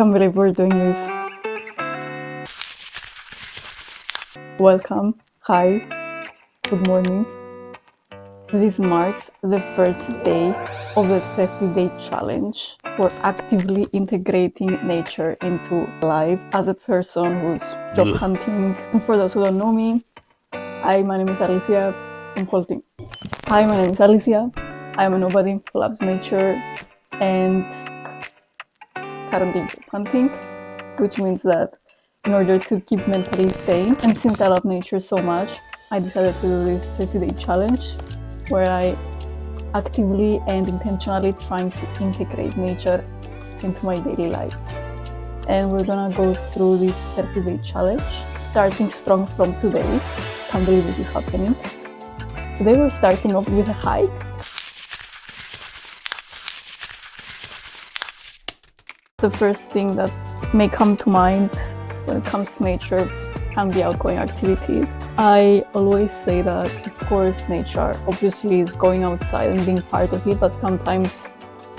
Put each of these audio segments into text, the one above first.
can't believe we're doing this. Welcome. Hi. Good morning. This marks the first day of the 30-day challenge. We're actively integrating nature into life as a person who's job hunting. And for those who don't know me, my name is Alicia. Hi, my name is Alicia. I'm a nobody who loves nature and currently job hunting, which means that in order to keep mentally sane, and since I love nature so much, I decided to do this 30-day challenge where I actively and intentionally trying to integrate nature into my daily life. And we're gonna go through this 30-day challenge, starting strong from today. Can't believe this is happening. Today we're starting off with a hike. The first thing that may come to mind when it comes to nature can be outgoing activities. I always say that, of course, nature obviously is going outside and being part of it, but sometimes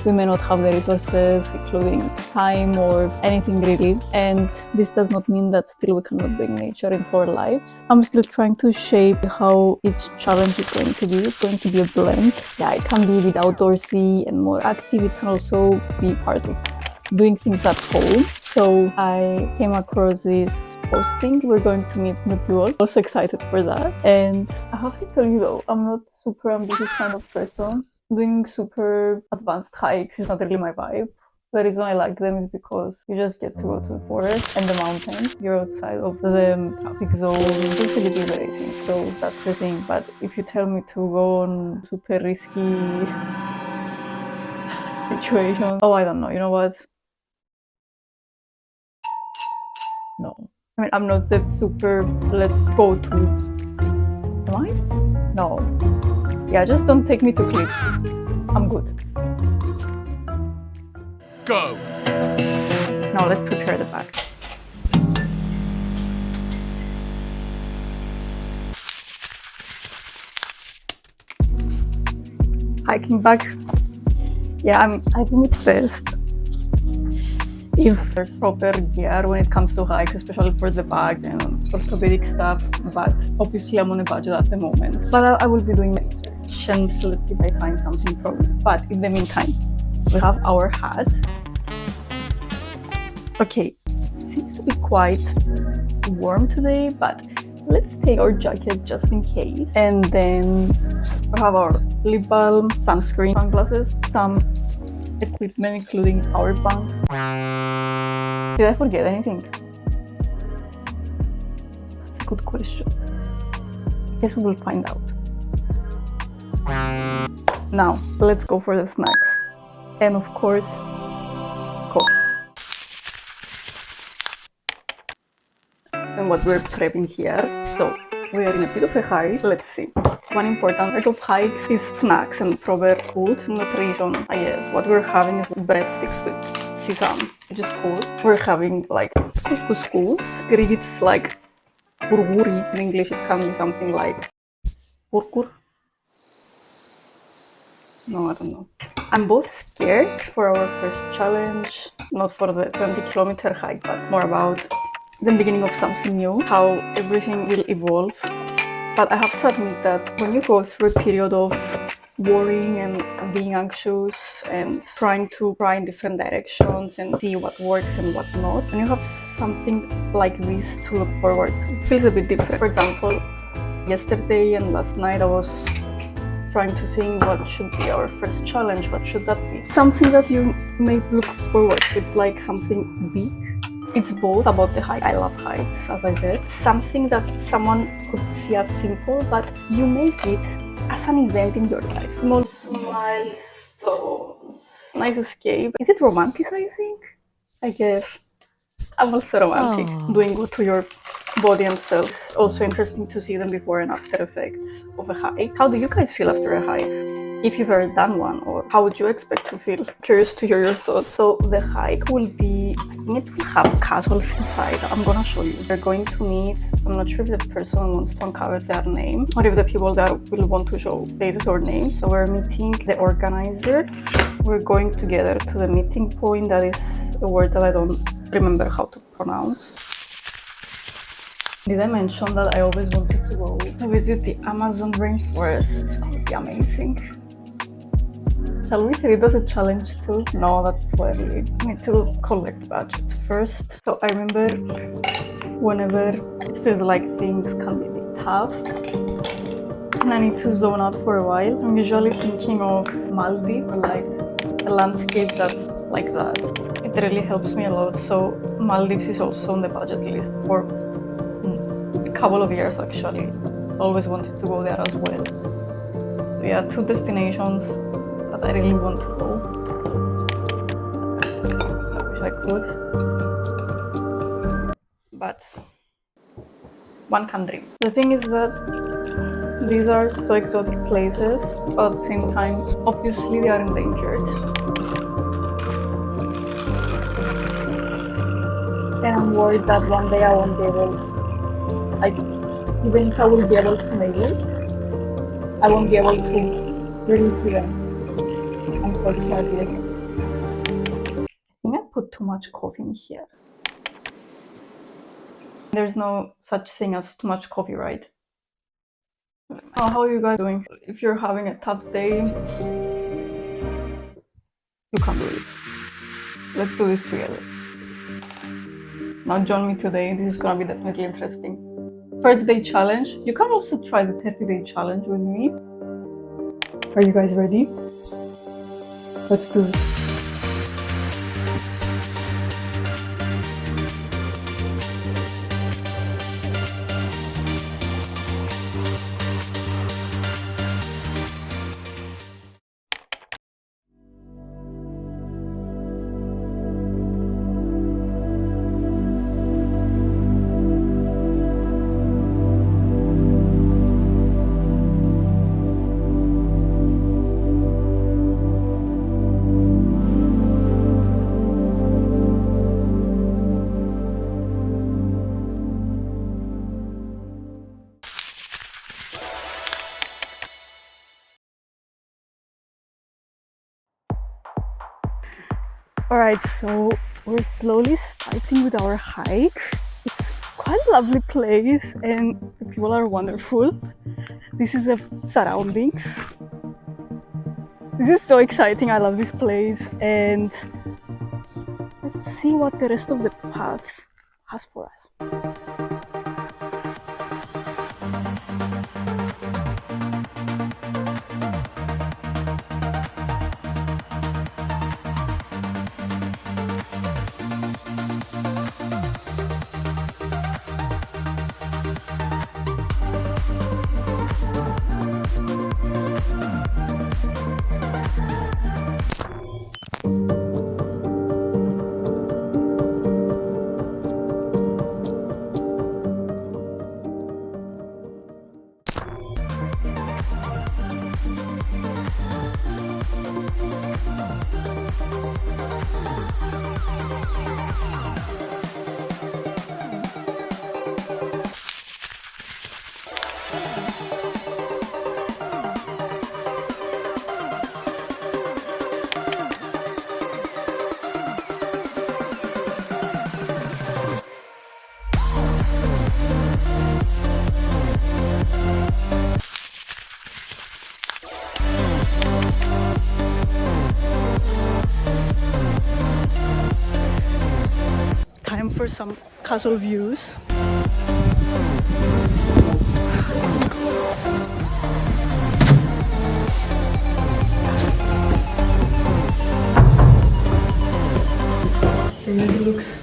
we may not have the resources, including time or anything really. And this does not mean that still we cannot bring nature into our lives. I'm still trying to shape how each challenge is going to be. It's going to be a blend. Yeah, it can be a bit outdoorsy and more active. It can also be part of doing things at home. So I came across this posting. We're going to meet new people. Also excited for that. And I have to tell you though, I'm not super ambitious kind of person. Doing super advanced hikes is not really my vibe. The reason I like them is because you just get to go to the forest and the mountains. You're outside of the traffic zone. It's really liberating. So that's the thing. But if you tell me to go on super risky situations, oh, I don't know. You know what? No. I mean, I'm not that super, let's go to... Am I? No. Yeah, just don't take me to cliffs. I'm good. Go! Now let's prepare the bag. Hiking bag. Yeah, I think it's best if there's proper gear when it comes to hikes, especially for the bag and orthopedic stuff, but obviously I'm on a budget at the moment. But I will be doing research and let's see if I find something from it. But in the meantime, we have our hat. Okay, seems to be quite warm today, but let's take our jacket just in case. And then we have our lip balm, sunscreen, sunglasses, some equipment including power bank. Did I forget anything? That's a good question. Guess we will find out. Now, let's go for the snacks. And of course, coffee. And what we're prepping here. So, we are in a bit of a hurry. Let's see. One important part of hikes is snacks and proper food nutrition, I guess. What we're having is breadsticks with sesame, which is cool. We're having like couscous. Greek it's like burguri. In English it can be something like burgur. No, I don't know. I'm both scared for our first challenge, not for the 20-kilometer hike, but more about the beginning of something new, how everything will evolve. But I have to admit that when you go through a period of worrying and being anxious and trying to try in different directions and see what works and what not, and you have something like this to look forward to, it feels a bit different. For example, yesterday and last night I was trying to think what should be our first challenge, what should that be? Something that you may look forward to. It's like something big. It's both about the hike. I love hikes, as I said. Something that someone could see as simple, but you make it as an event in your life. Small milestones. Nice escape. Is it romanticizing? I guess. I'm also romantic. Aww. Doing good to your body and self. Also interesting to see them before and after effects of a hike. How do you guys feel after a hike? if you've ever done one, or how would you expect to feel? Curious to hear your thoughts. So the hike will be, I think it will have castles inside. I'm gonna show you. We're going to meet, I'm not sure if the person wants to uncover their name or if the people there will want to show faces or names. So we're meeting the organizer. We're going together to the meeting point. That is a word that I don't remember how to pronounce. Did I mention that I always wanted to go to visit the Amazon rainforest? That would be amazing. Shall we say it as a challenge too? No, that's too early. I need to collect budget first. So I remember whenever it feels like things can be a bit tough and I need to zone out for a while, I'm usually thinking of Maldives, or like a landscape that's like that. It really helps me a lot. So Maldives is also on the budget list for a couple of years actually. Always wanted to go there as well. So yeah, 2 destinations that I really want to go. I wish I could. But one can dream. The thing is that these are so exotic places, but at the same time, obviously they are endangered. And I'm worried that one day I won't be able, like, even if I will be able to make it, I won't be able to really see them, unfortunately. I think I put too much coffee in here. There's no such thing as too much coffee, right? Oh, how are you guys doing? If you're having a tough day, you can do it. Let's do this together. Now join me today. This is gonna be definitely interesting. First day challenge. You can also try the 30-day challenge with me. Are you guys ready? Let's do this. Alright, so we're slowly starting with our hike. It's quite a lovely place and the people are wonderful. This is the surroundings. This is so exciting, I love this place, and let's see what the rest of the path has for us. Time for some castle views. Here this looks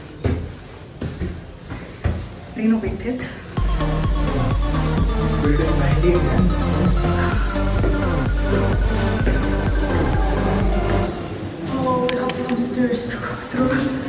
renovated. Built in 1910. Oh, we have some stairs to go through.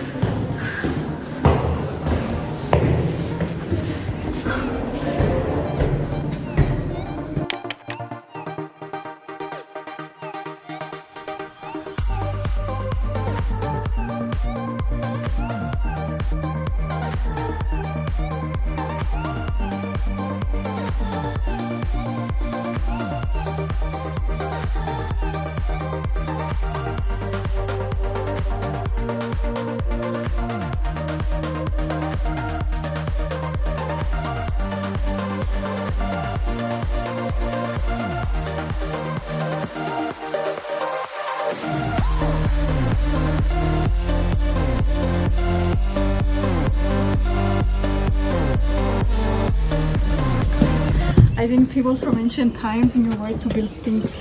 inspiring people from ancient times in your way to build things.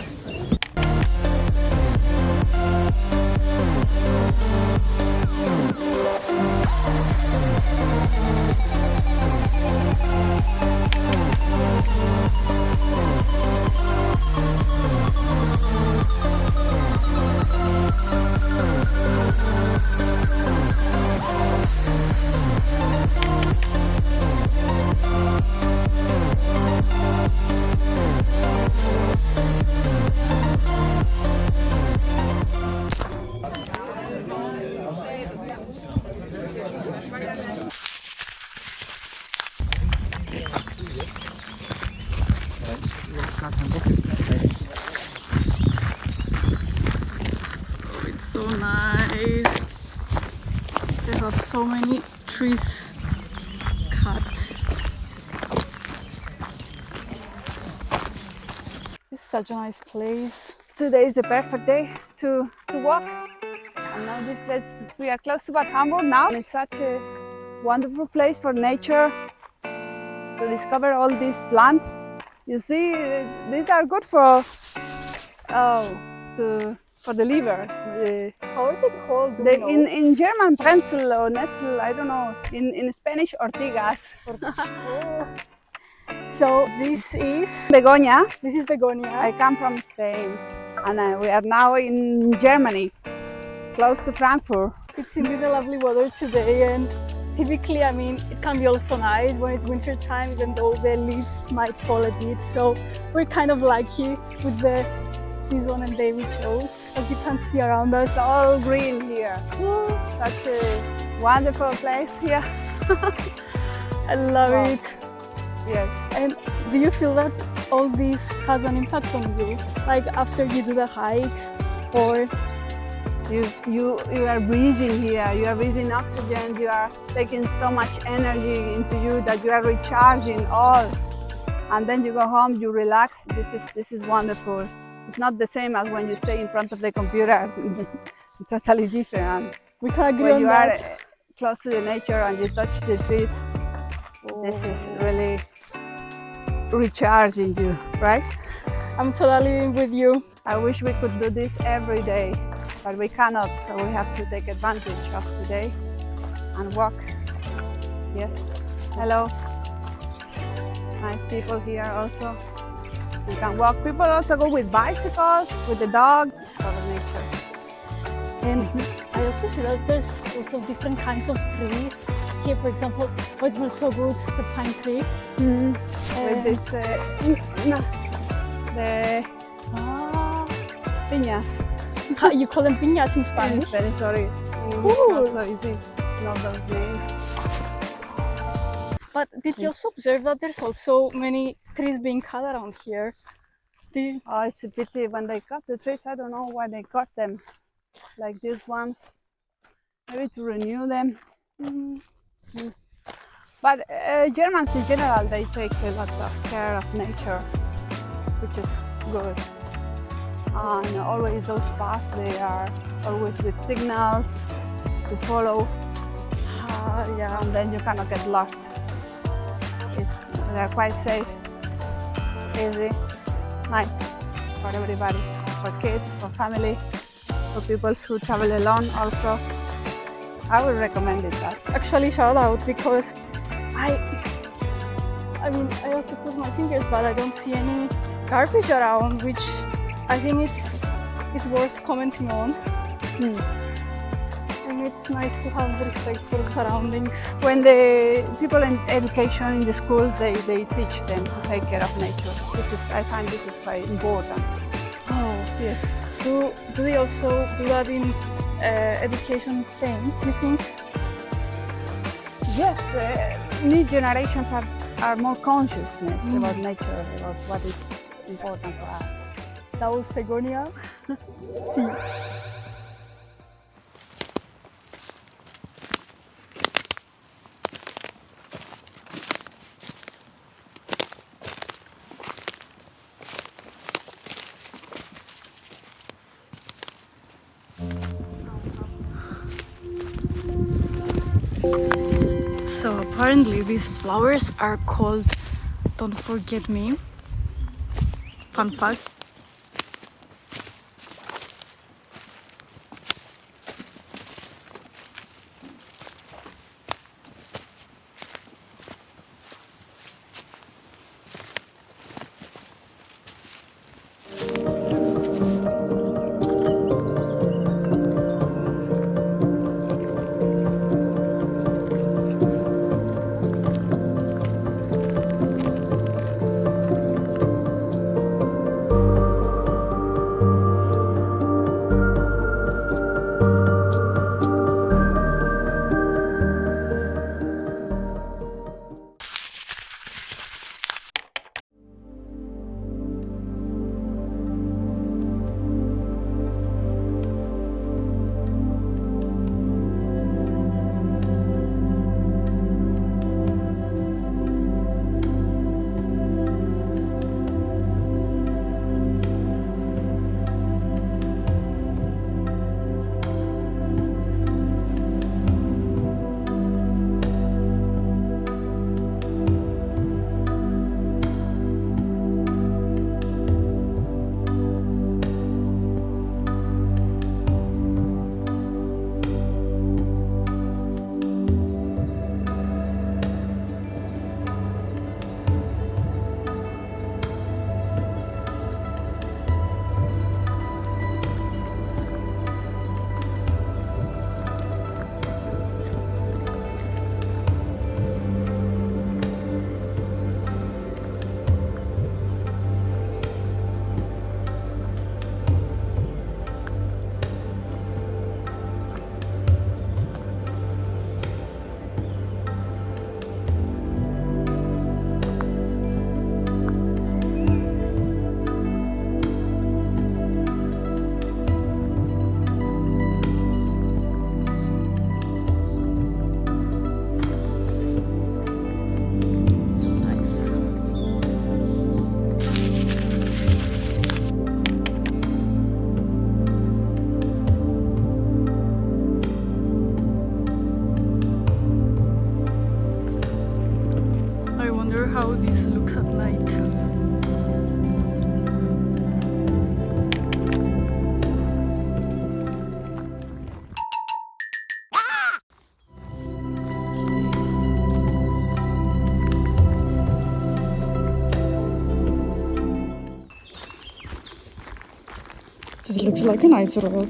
It's so nice. They have so many trees cut. It's such a nice place. Today is the perfect day to walk. And now this place, we are close to Bad Hamburg now. It's such a wonderful place for nature to discover all these plants. You see, these are good for for the liver. How are they called? In German, Brenzel or Netzel, I don't know. In Spanish, ortigas. So this is Begonia. This is begonia. I come from Spain, and we are now in Germany, close to Frankfurt. It's indeed a lovely weather today, and typically, I mean, it can be also nice when it's winter time, even though the leaves might fall a bit. So we're kind of lucky with the season and day we chose. As you can see around us, It's all green here. Such a wonderful place here. I love Wow. it. Yes. And do you feel that all this has an impact on you? Like after you do the hikes, or You are breathing here. You are breathing oxygen. You are taking so much energy into you that you are recharging all. And then you go home. You relax. This is wonderful. It's not the same as when you stay in front of the computer. Totally different. we can agree When on you that. are close to the nature and you touch the trees, this is really recharging you, right? I'm totally with you. I wish we could do this every day, but we cannot, so we have to take advantage of today and walk. Yes. Hello. Nice people here also. You can walk. People also go with bicycles, with the dog. It's for the nature. And I also see that there's lots of different kinds of trees. Here, for example, oh, it smells so good, the pine tree. With this, the piñas. You call them piñas in In Spanish. Spanish, sorry. Cool. Not so easy to know those names. But did you also observe that there's also many trees being cut around here? Do you... Oh, it's a pity when they cut the trees. I don't know why they cut them. Like these ones, maybe to renew them. But Germans in general, they take a lot of care of nature, which is good. And always those paths, they are always with signals to follow, yeah. and then you cannot get lost. They're quite safe, easy, nice for everybody, for kids, for family, for people who travel alone also. I would recommend it. That. Actually, shout out, because I mean, I also cross my fingers, but I don't see any garbage around, which I think it's worth commenting on. And it's nice to have respect for the surroundings. When the people in education in the schools, they teach them to take care of nature. I find this is quite important. Oh, Yes. do they also do that in education in Spain, you think? Yes, new generations are more consciousness about nature, about what is important for us. That was Begonia. See you. So apparently these flowers are called Don't Forget Me. fun fact. How this looks at night. This looks like a nice rock.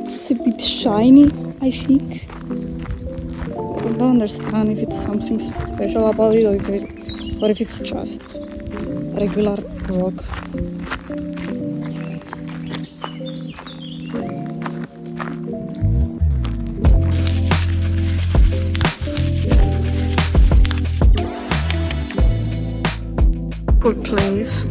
It's a bit shiny, I think. I don't understand if it's something special about it or if it's just regular rock. Cool place.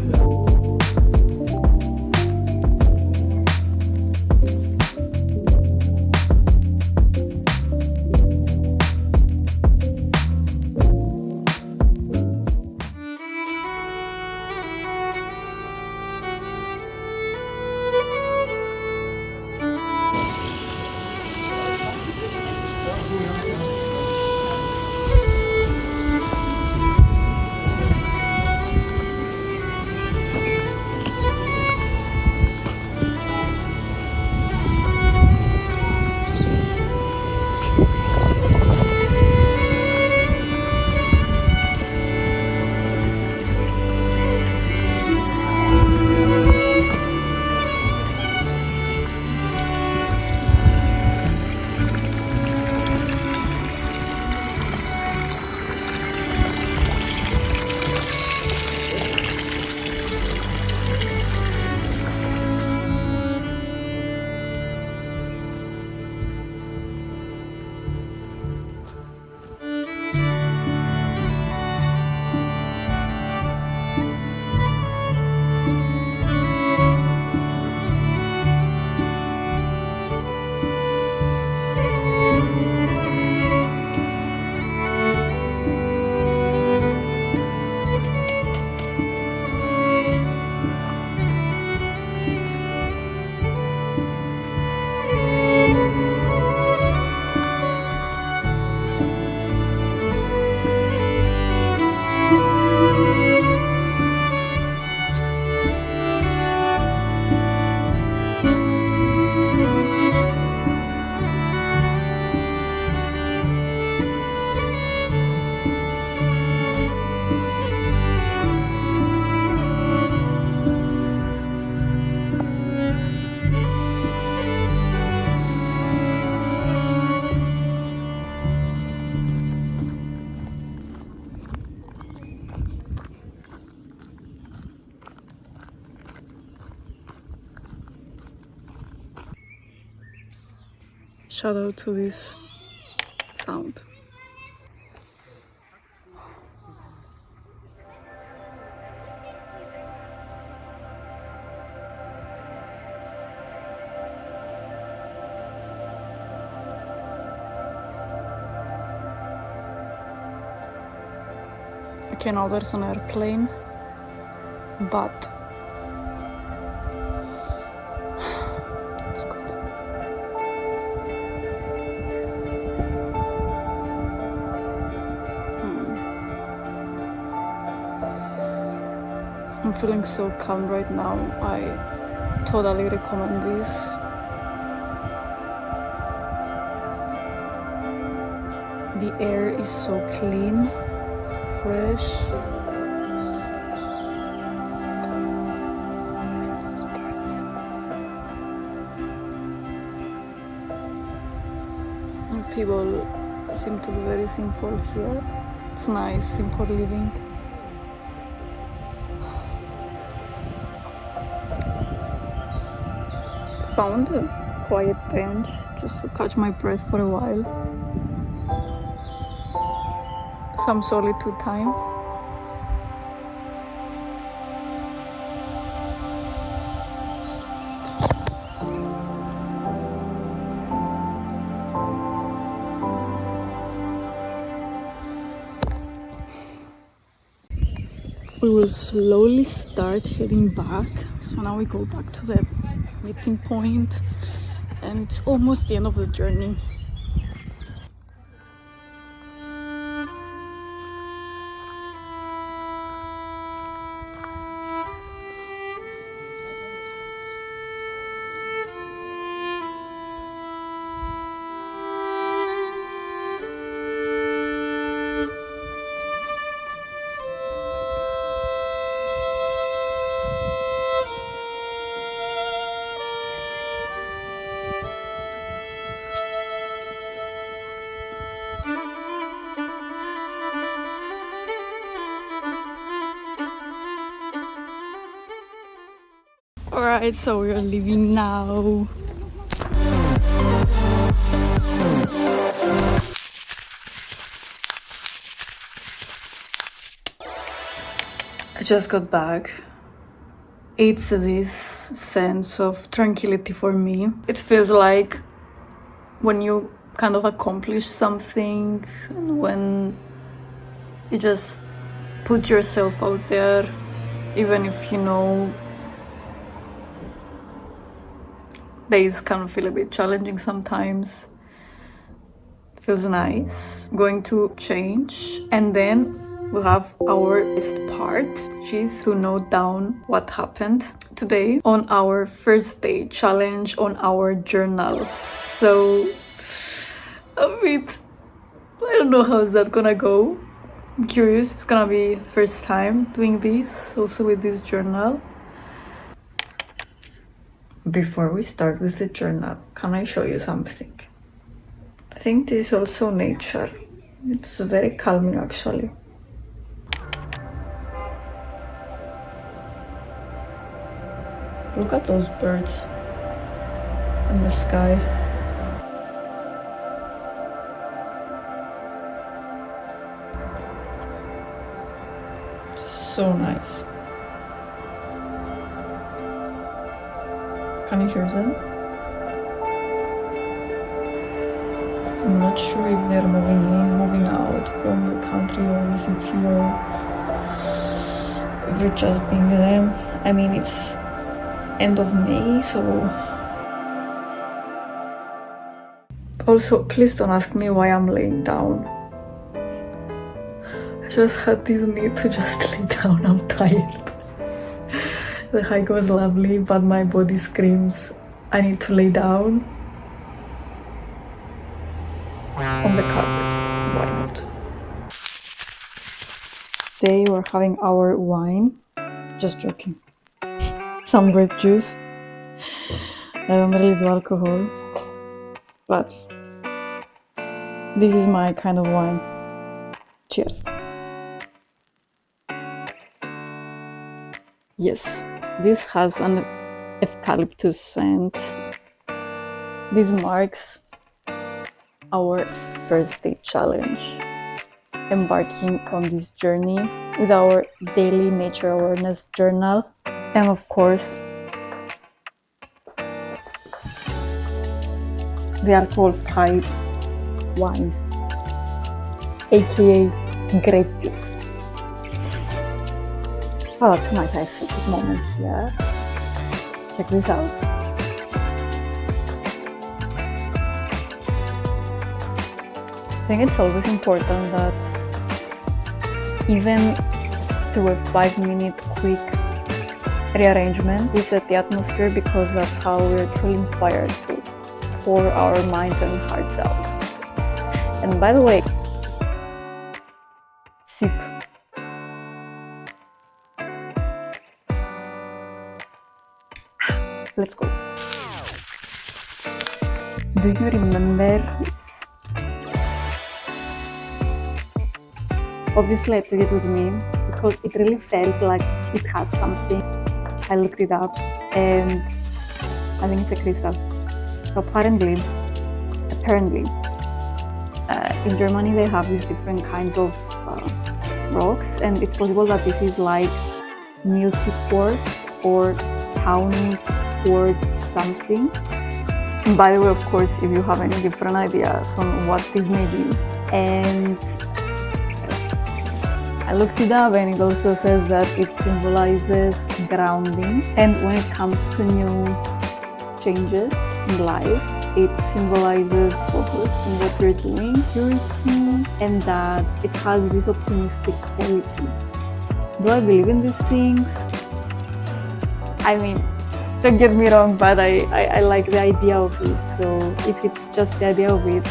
Shout out to this sound. Okay, now there's an airplane, but it's good. I'm feeling so calm right now. I totally recommend this. The air is so clean, fresh. And people seem to be very simple here. It's nice, simple living. Found a quiet bench just to catch my breath for a while. Some solitude time. We will slowly start heading back. So now we go back to the meeting point, and it's almost the end of the journey. Alright, so we are leaving now. I just got back. It's this sense of tranquility for me. It feels like when you kind of accomplish something, and when you just put yourself out there, even if you know days can feel a bit challenging sometimes. Feels nice. Going to change, and then we have our best part, which is to note down what happened today on our first day challenge on our journal. So a bit, I don't know how's that gonna go. I'm curious. It's gonna be first time doing this, also with this journal. Before we start with the journal, can I show you something? I think this is also nature. It's very calming actually. Look at those birds in the sky. So nice. Can you hear them? I'm not sure if they're moving in, moving out from the country, or is it here, if they're just being them. I mean, it's end of May, so... Also, please don't ask me why I'm laying down. I just had this need to just lay down. I'm tired. The hike was lovely, but my body screams I need to lay down on the carpet. Why not? Today we're having our wine. Just joking. Some grape juice. I don't really do alcohol, but this is my kind of wine. Cheers. Yes, this has an eucalyptus scent. This marks our first day challenge, embarking on this journey with our daily nature awareness journal, and of course, the alcohol-free wine, aka grape juice. Oh, that's a nice aesthetic moment here. Check this out. I think it's always important that even through a 5-minute quick rearrangement, we set the atmosphere, because that's how we're truly inspired to pour our minds and hearts out. And by the way, sip. Let's go. Do you remember this? Obviously I took it with me because it really felt like it has something. I looked it up and I think it's a crystal. So apparently, in Germany they have these different kinds of rocks, and it's possible that this is like milky quartz or Taunus quartz something. And by the way, of course, if you have any different ideas on what this may be, and I looked it up and it also says that it symbolizes grounding, and when it comes to new changes in life, it symbolizes focus in what you're doing, purity, and that it has these optimistic qualities. Do I believe in these things? I mean, don't get me wrong, but I like the idea of it. So if it's just the idea of it,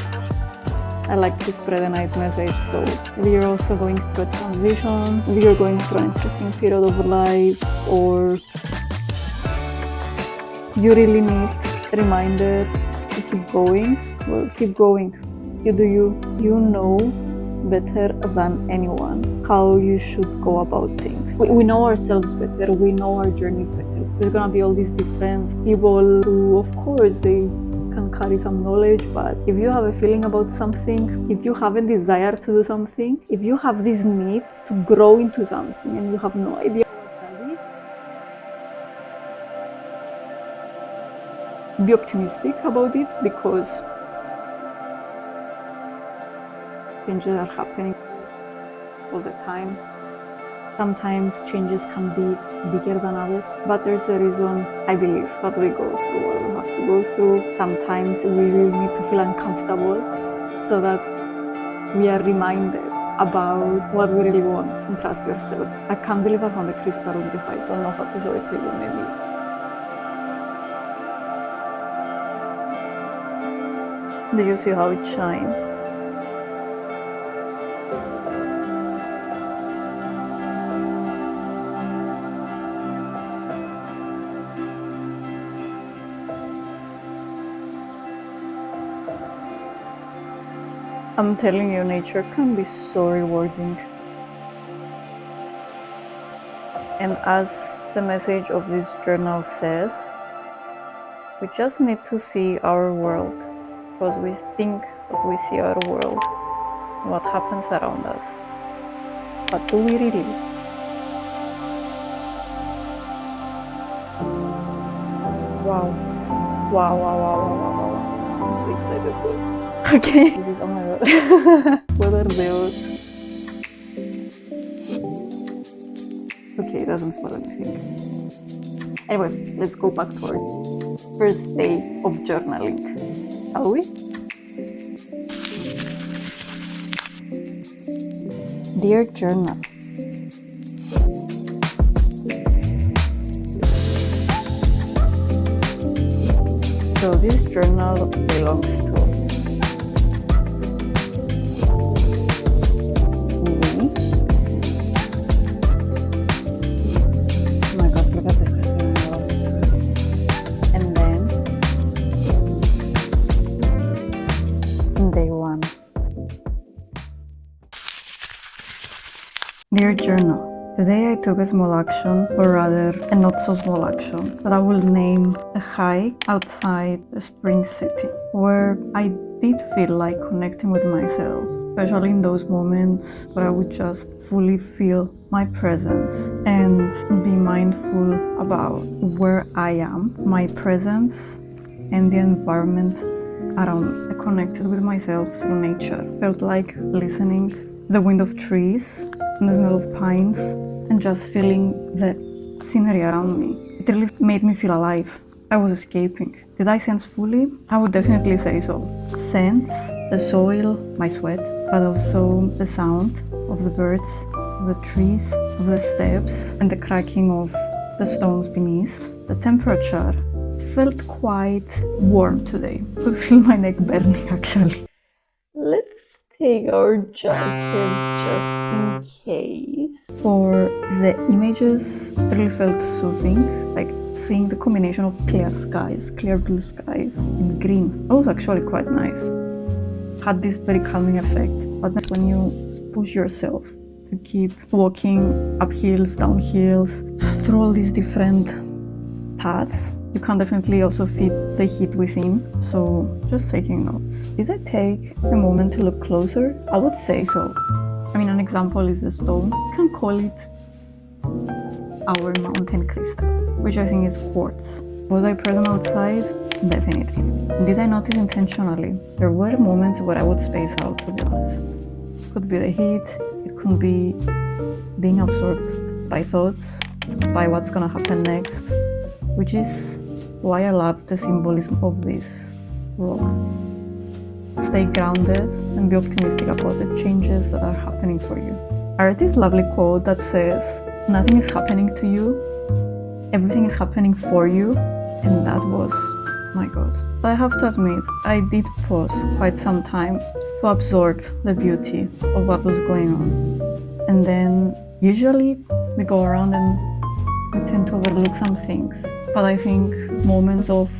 I like to spread a nice message. So if you're also going through a transition, if you're going through an interesting period of life, or you really need a reminder to keep going, well, keep going. You do you. You know better than anyone how you should go about things. We know ourselves better, we know our journeys better. There's gonna be all these different people who, of course, they can carry some knowledge, but if you have a feeling about something, if you have a desire to do something, if you have this need to grow into something and you have no idea what that is, be optimistic about it, because changes are happening all the time. Sometimes changes can be bigger than others, but there's a reason, I believe, that we go through what we have to go through. Sometimes we really need to feel uncomfortable so that we are reminded about what we really want, and trust yourself. I can't believe I found a crystal with the I don't know how to show it to you, maybe. Do you see how it shines? I'm telling you, nature can be so rewarding. And as the message of this journal says, we just need to see our world, because we think that we see our world, what happens around us. But do we really? Wow. Wow, wow, wow, wow, wow, wow. I'm so excited for this. Okay. This is, oh my god. What are the odds? Okay, it doesn't smell anything. Anyway, let's go back to our first day of journaling, shall we? Dear journal, so this journal belongs to me. Oh my god, look at this thing. I love it. And then day 1. Dear journal, Today I took a small action, or rather a not so small action, that I will name a hike outside the spring city, where I did feel like connecting with myself, especially in those moments where I would just fully feel my presence and be mindful about where I am, my presence, and the environment around me. I connected with myself through nature. Felt like listening to the wind of trees and the smell of pines and just feeling the scenery around me. It really made me feel alive. I was escaping. Did I sense fully? I would definitely say so. Sense the soil, my sweat, but also the sound of the birds, of the trees, of the steps, and the cracking of the stones beneath. The temperature felt quite warm today. I could feel my neck burning actually. Let's take our jacket just in case. For the images, it really felt soothing, like seeing the combination of clear skies, clear blue skies, and green. That was actually quite nice. Had this very calming effect. But when you push yourself to keep walking up hills, down hills, through all these different paths, you can definitely also feel the heat within. So just taking notes. Did I take a moment to look closer? I would say so. I mean, an example is the stone. You can call it our mountain crystal, which I think is quartz. Was I present outside? Definitely. Did I notice intentionally? There were moments where I would space out, to be honest. It could be the heat, it could be being absorbed by thoughts, by what's gonna happen next, which is why I love the symbolism of this rock. Stay grounded and be optimistic about the changes that are happening for you. I read this lovely quote that says, "Nothing is happening to you, everything is happening for you," and that was, my God. But I have to admit, I did pause quite some time to absorb the beauty of what was going on. And then usually we go around and we tend to overlook some things. But I think moments of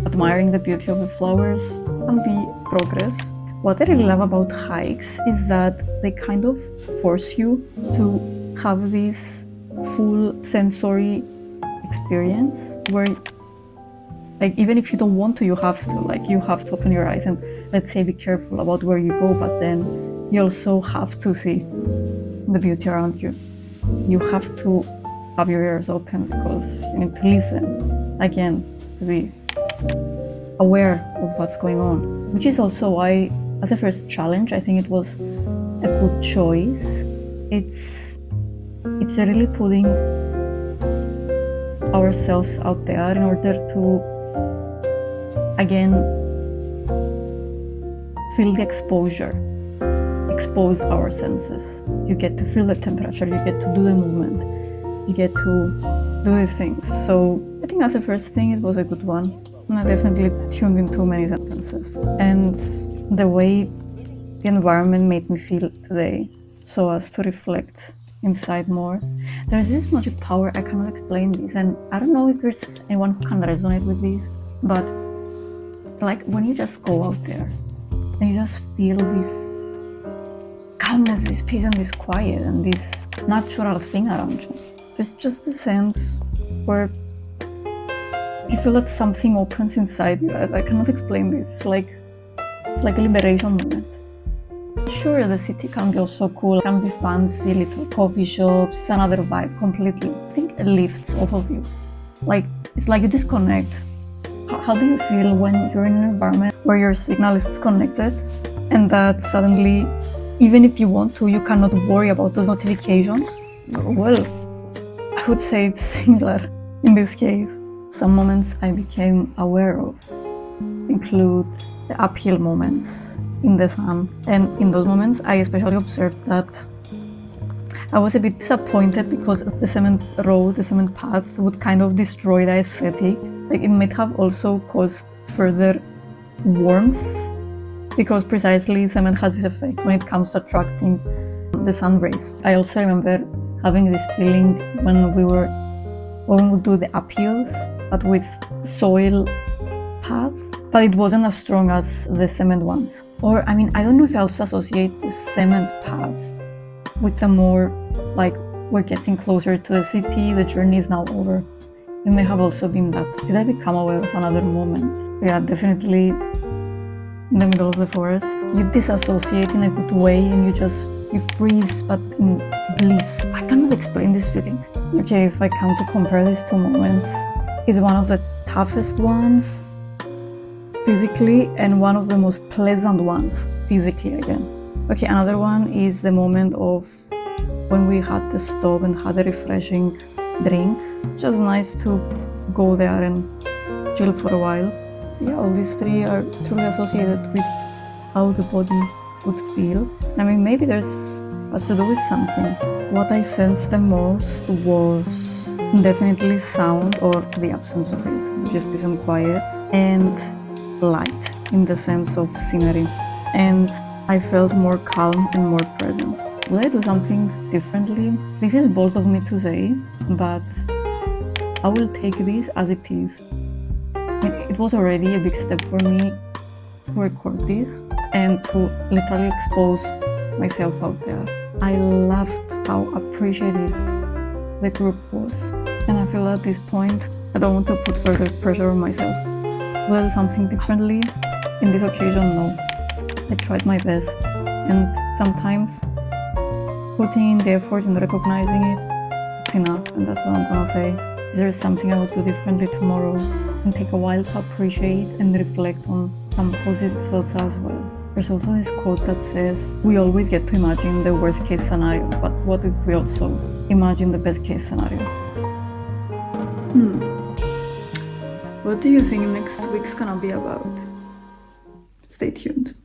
admiring the beauty of the flowers can be progress. What I really love about hikes is that they kind of force you to have this full sensory experience where, like, even if you don't want to, you have to open your eyes and, let's say, be careful about where you go, but then you also have to see the beauty around you. You have to have your ears open because you need to listen, again, to be aware of what's going on, which is also why, as a first challenge, I think it was a good choice. It's really putting ourselves out there in order to, again, feel the exposure, expose our senses. You get to feel the temperature, you get to do the movement, you get to do these things. So I think as a first thing, it was a good one. And I definitely tuned in too many sentences. And the way the environment made me feel today, so as to reflect inside more. There's this magic power, I cannot explain this, and I don't know if there's anyone who can resonate with this, but like when you just go out there and you just feel this calmness, this peace and this quiet and this natural thing around you. There's just a sense where you feel that something opens inside you. I cannot explain this. It's like a liberation moment. Sure, the city can be also cool, can be fancy, little coffee shops, it's another vibe completely. I think it lifts off of you. Like, it's like you disconnect. How do you feel when you're in an environment where your signal is disconnected and that suddenly, even if you want to, you cannot worry about those notifications? Well, I would say it's similar in this case. Some moments I became aware of include the uphill moments in the sun, and in those moments I especially observed that I was a bit disappointed because the cement road, the cement path would kind of destroy the aesthetic. Like, it might have also caused further warmth because precisely cement has this effect when it comes to attracting the sun rays. I also remember having this feeling when we would do the uphills, but with soil path, but it wasn't as strong as the cement ones. Or, I mean, I don't know if I also associate the cement path with a more like we're getting closer to the city, the journey is now over. It may have also been that, did I become aware of another moment? Yeah, definitely in the middle of the forest. You disassociate in a good way and you freeze, but in bliss. I cannot explain this feeling. Okay, if I come to compare these two moments, it's one of the toughest ones physically and one of the most pleasant ones physically again. Okay, another one is the moment of when we had to stop and had a refreshing drink. Just nice to go there and chill for a while. Yeah, all these three are truly associated with how the body would feel. I mean, maybe has to do with something. What I sensed the most was definitely sound or the absence of it, just peace and quiet, and light in the sense of scenery. And I felt more calm and more present. Will I do something differently? This is bold of me to say, but I will take this as it is. It was already a big step for me to record this and to literally expose myself out there. I loved how appreciative the group was, and I feel at this point I don't want to put further pressure on myself. Will I do something differently? In this occasion, no. I tried my best, and sometimes putting in the effort and recognizing it's enough, and that's what I'm gonna say. Is there something I would do differently tomorrow? And take a while to appreciate and reflect on some positive thoughts as well. There's also this quote that says, we always get to imagine the worst case scenario, but what if we also imagine the best case scenario? What do you think next week's gonna be about? Stay tuned.